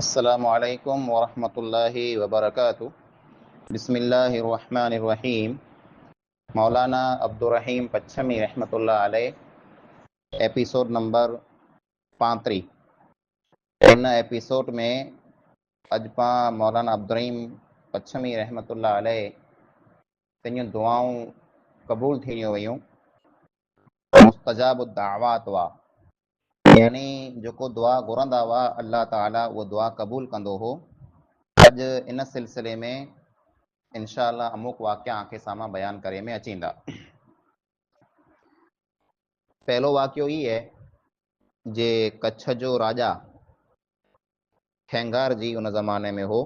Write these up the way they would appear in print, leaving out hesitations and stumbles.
अस्सलामु अलैकुम वरहमतुल्लाहि वबरकातुह। बिस्मिल्लाहिर्रहमानिर्रहीम। मौलाना अब्दुर्रहीम पच्छमी रहमतुल्लाह अलैह, एपिसोड नंबर 35। इन एपिसोड में अज पा मौलाना अब्दुर्रहीम पच्छमी रहमतुल्लाह अलैह तेनियूं दुआऊं कबूल थींदियूं वयूं। मुस्तजाब दावात हुआ, यानी जेको दुआ घुरंदा हुआ अल्लाह ताला उहा दुआ कबूल कंदो हो। अॼु इन सिलसिले में इंशाअल्लाह अमुक वाक़िया आंखे साम्हूं बयान करे में अचींदा। पहलो वाक़ियो ई है जे कच्छ जो राजा खेंगार जी उन ज़माने में हो।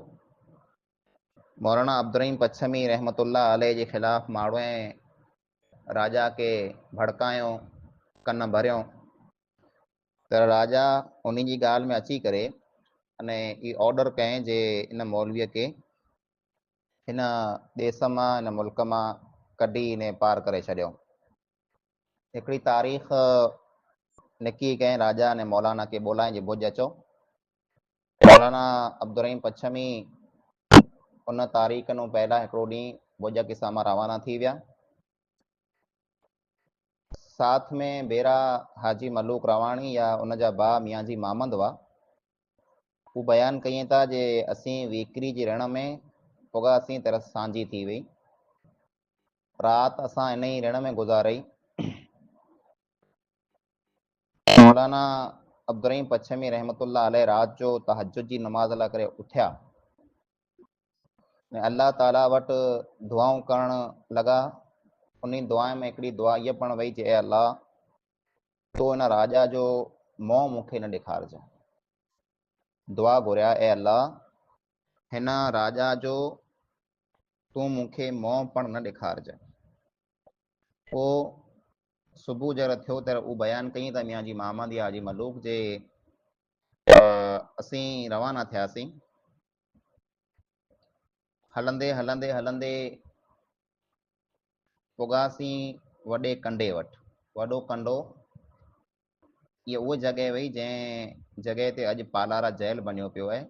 मौलाना अब्दुर्रहीम पच्छमी रहमतुल्लाह अलैह जे ख़िलाफ़ माण्हूं राजा के भड़कायो, कन भरियो, त राजा उन जी ॻाल्हि में अची करे अने ई ऑर्डर कयईं जे इन मौलवीअ के हिन देश मां, हिन मुल्क मां कढी ने पार करे छॾियो। हिकिड़ी तारीख़ निकी कंहिं राजा ने मौलाना के ॿोलाए जे भुज अचो। मौलाना अब्दुर्रहीम पच्छमी उन तारीख़ नूं पहिरियां हिकिड़ो ॾींहुं भुज के साम्हूं रवाना थी विया। साथ में बेरा हाजी मलूक रवाणी या उन जा भाउ मियाँ जी मामंद हुआ। हू बयानु कईं था जे असीं वीकरी जी रण में पुगासीं तरह सांझी थी वई। राति असां इन ई रण में गुज़ारई। मौलाना अब्दुर्रहीम पच्छमी रहमतुल्लाह अलैह राति जो तहज्जुद जी नमाज़ लाइ करे उथिया ऐं अल्लाह ताला वटि दुआऊं करणु लॻा। उन दुआ में हिकिड़ी दुआ इहा पण वई जे अल्लाह तो इन राजा जो मोह मूंखे न ॾेखारिजांइ। दुआ घुरिया, ए अल्लाह हिन राजा जो तूं मूंखे मोह पण न ॾेखारिजांइ। पोइ सुबुह जर थियो त उहो बयानु कई त मियाँ जी मामंद या हाजी मलूक जे असीं रवाना थियासीं। हलंदे हलंदे हलंदे पुगासीं वॾे कंडे वटि। वॾो कंडो इहा उहा जॻह हुई जंहिं जॻह ते अॼु पालारा जेल बणियो पियो आहे,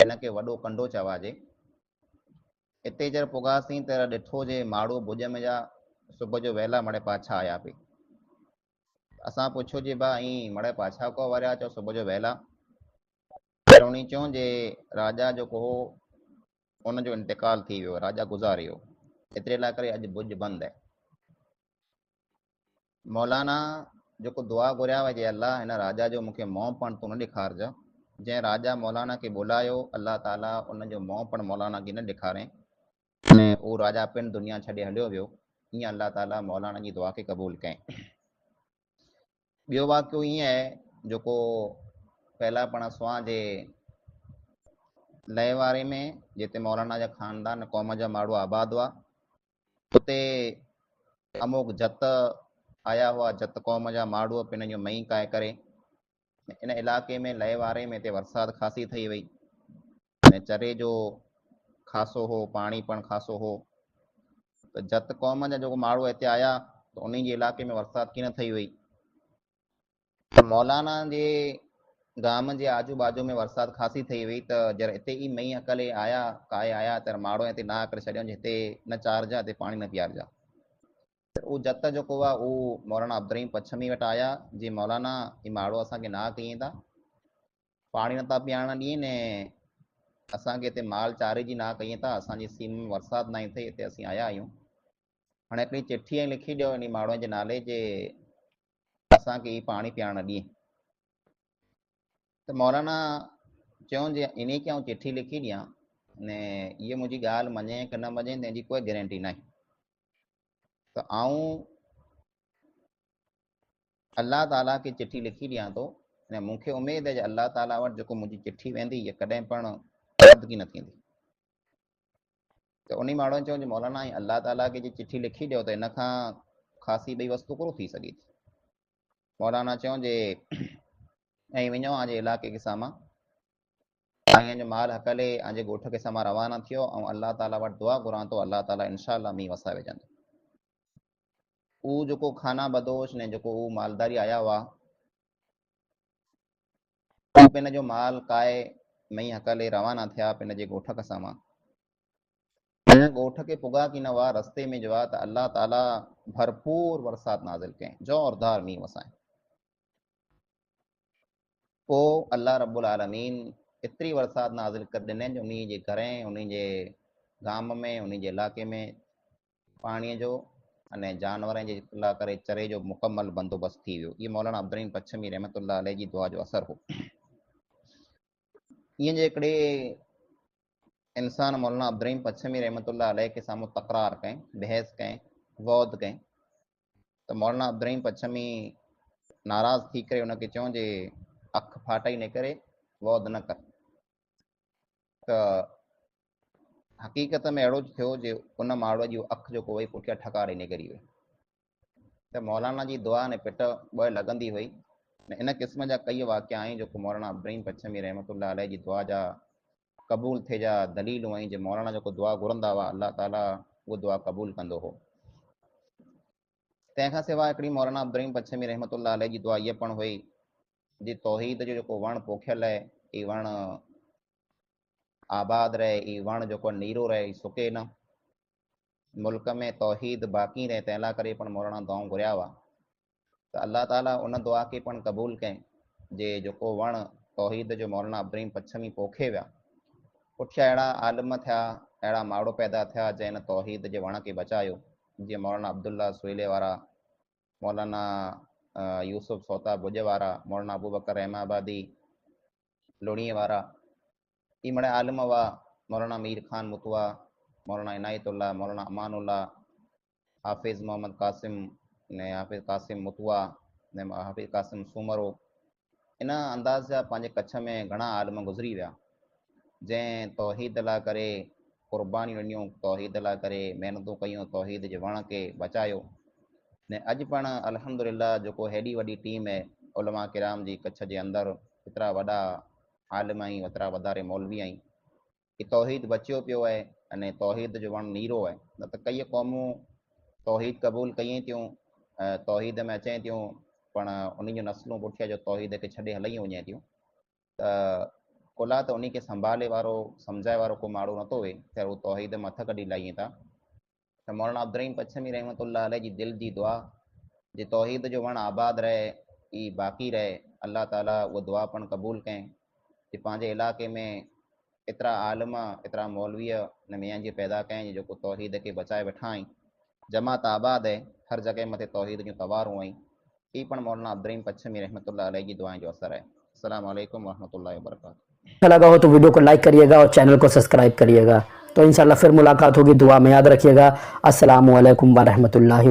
हिनखे वॾो कंडो चवाजे। हिते जर पुगासीं त ॾिठो जे माण्हू भुज में जा सुबुह जो वहेला मड़े पाछा आया पई। असां पुछियो जे भाई मड़े पाछा को वरिया चओ सुबुह जो वहेला। उन चयूं जे राजा जेको हो उनजो इंतकाल थी वियो, राजा गुज़ारे वियो, एतिरे लाइ करे अॼु भुज बंदि आहे। मौलाना जेको दुआ घुरिया हुआ जे अल्लाह हिन राजा जो मूंखे मोह पण तूं न ॾेखारिजांइ। जंहिं राजा मौलाना खे बुलायो अल्लाह ताला उनजो मोह पण मौलाना खे न ॾेखारे अने उहो राजा पिण दुनिया छॾे हलियो वियो। ईअं अल्लाह ताला मौलाना जी दुआ खे क़बूल कयईं। ॿियो वाक़ियो ईअं आहे जेको पहिला पण सुवां जे लहे वारे में जिते मौलाना जा ख़ानदान क़ौम जा माण्हू आबाद हुआ, उते अमुक जत आया हुआ। जत क़ौम जा माण्हू पिन जो मई काए करे इन इलाइक़े में लहे वारे में हिते बरसाति ख़ासी थी वई ऐं चरे जो ख़ासो हो, पाणी पण ख़ासो हो। त जत क़ौम जा जेको माण्हू हिते आया त उन जे इलाइक़े में बरसाति कीअं थी वई त मौलाना जे गाम जे आजू बाजू में बरसाति ख़ासी थी वई। त जर हिते ई मई अकले आया काए आया त माण्हू हिते ना करे छॾियो हिते न चारजा, हिते पाणी न पीआरजा। त उहो जत जेको आहे उहो मौलाना अब्दुर्रहीम पच्छमी वटि आया जी मौलाना ही माण्हू असांखे ना कईं था, पाणी नथा पीआरण ॾियनि ऐं असांखे हिते माल चारे जी ना कईं था। असांजी सीम में बरसाति न थी, हिते असीं आया आहियूं। हाणे हिकिड़ी चिठी लिखी ॾियो इन माण्हूअ जे नाले जे असांखे ही पाणी पीआरण ॾिए। त मौलाना चयूं जे इन खे आउं चिठी लिखी ॾियां ने इहा मुंहिंजी ॻाल्हि मञे की न मञे तंहिंजी कोई गारंटी न आहे। त आउं अल्लाह ताला खे चिठी लिखी ॾियां थो ऐं मूंखे उमेद है जे अल्लाह ताला वटि जेको मुंहिंजी चिठी वेंदी इहा कॾहिं पण रद्द न थींदी। त उन माण्हू चयो जे मौलाना अल्लाह ताला खे जे चिठी लिखी ॾियो त इन खां ख़ासी ॿई वस्तु कोन थी सघे थी। मौलाना चयो जे ऐं वञो आजे इलाइक़े के साम्हूं जो माल हकले आजे ॻोठ के साम्हूं रवाना थियो ऐं अल्लाह ताला वटि दुआ घुरां थो, अल्लाह ताला इंशाअल्लाह मींहुं वसाए विझंदो। उहो जेको खाना बदोश ने जेको उहो मालदारी आया हुआ, उहो पंहिंजो माल काए मई हकले रवाना थिया पिन जे ॻोठ कसां अञा ॻोठ खे पुॻा की न हुआ रस्ते में जो आहे त अल्लाह ताला भरपूर बरसात नाज़िल कयईं, ज़ोरदार मींहुं वसाए। पोइ अल्लाह रब्बुल आलमीन एतिरी बरसात नाज़िल करे ॾिनई जो उन जे घरें, उन जे गाम में, उन जे इलाइक़े में पाणीअ जो अने जानवरनि जे लाइ करे चरे जो मुकमल बंदोबस्तु थी वियो। इहो मौलाना अब्दुर्रहीम पच्छमी रहमतुल्लाह अलैह जी दुआ जो असरु हो। ईअं जे हिकिड़े इंसान मौलाना अब्दुर्रहीम पच्छमी रहमतुल्लाह अलैह के साम्हूं तकरार कयईं, बहस कयईं, वौद कयईं, त मौलाना अब्दुर्रहीम पच्छमी नाराज़ थी करे उनखे चयूं जे अखि फाटाई न करे वौद न कर। त हक़ीक़त में अहिड़ो थियो जे उन माण्हूअ जी अखि जेको वई पुठियां ठकारे निकिरी वई। त मौलाना जी दुआ ने पिट ॿ लॻंदी हुई। इन क़िस्म जा कई वाक़िया आहिनि जेको मौलाना अब्दुर्रहीम पच्छमी रहमतुल्लाह अलैह जी दुआ जा क़बूल थिए जा दलीलूं आहिनि, जे मौलाना जेको दुआ घुरंदा हुआ अल्लाह ताला उहो दुआ क़बूल कंदो हो। तंहिंखां सवाइ हिकिड़ी मौलाना अब्दुर्रहीम पच्छमी रहमतुल्लाह अलैह जी दुआ इहा पण हुई जे तौहीद जो जेको वणु पोखियल आहे, ई वणु आबाद रहे, ई वणु जेको नीरो रहे, ई सुके न, मुल्क में तौहीद बाक़ी रहे। तंहिं लाइ करे पण मौलाना दुआऊं घुरिया हुआ त अल्लाह ताला उन दुआ खे पण क़बूल कयईं जे जेको वणु तौहीद जो मौलाना अब्दुर्रहीम पच्छमी पोखे विया, पुठियां अहिड़ा आलिम थिया, अहिड़ा माण्हू पैदा थिया जंहिं हिन तौहीद जे वण खे बचायो, जीअं मौलाना अब्दुल्ला सुहेले वारा, मौलाना यूसुफ सोता भुज वारा, मौलाना अबू बकर रहमाबादी लुणीअ वारा, ई मड़े आलिम हुआ, मौलाना मीर ख़ान मुतवा, मौलाना इनायतुल्ला, मौलाना अमानुल्ला, हाफ़िज़ मोहम्मद कासिम ने हाफ़िज़ कासिम मुतवा ने हाफ़िज़ कासिम सूमरो। इन अंदाज़ जा पंहिंजे कच्छ में घणा आलिम गुज़री विया जंहिं तौहीद लाइ करे क़ुर्बानियूं ॾिनियूं, तौहीद लाइ करे महिनतूं कयूं, तौहीद जे वण खे बचायो। ने अॼु पण अल्हम्दुलिल्लाह जेको हेॾी वॾी टीम आहे उलमा किराम जी कच्छ जे अंदरि, एतिरा वॾा आलिम आहिनि, एतिरा वधारे मौलवी आहिनि, कि तौहीद बचियो पियो आहे अने तौहीद जो वणु नीरो आहे। न त कई क़ौमूं तौहीद क़बूल कयूं थियूं, तौहीद में अचनि थियूं, पण उन जूं नस्लूं पुठियां जो तौहीद खे छॾे हली वञे थियूं। त कुला त उन खे संभाले वारो, सम्झाए वारो को माण्हू नथो वे, त उहो तौहीद मथ कढी लाहीनि था। त मौलाना अब्दुर्रहीम पच्छमी रहमतुल्लाह अलैह जी दिलि जी दुआ जे तौहीद जो वणु आबाद रहे, ई बाक़ी रहे, अल्लाह ताला उहा दुआ पण क़बूल कयईं जे पंहिंजे इलाइक़े में एतिरा आलिम, एतिरा मौलवीअ ने मियां जी पैदा कयईं जेको तौहीद खे बचाए वेठा आहिनि। जमात आबाद है, हर जगह मथे तौहीद जूं तवारूं आहिनि। ई पण मौलाना अब्दुर्रहीम पच्छमी रहमतुल्लाह अलैह जी दुआएं जो असर है। अस्सलाम वालेकुम वरहमतुल्लाहि वबरकातुहू। अच्छा लगा हो तो वीडियो को लाइक करिएगा और चैनल को सब्सक्राइब करिएगा। तो इंशाल्लाह फिर मुलाकात होगी, दुआ में याद रखिएगा। अस्सलामु अलैकुम व रहमतुल्लाहि।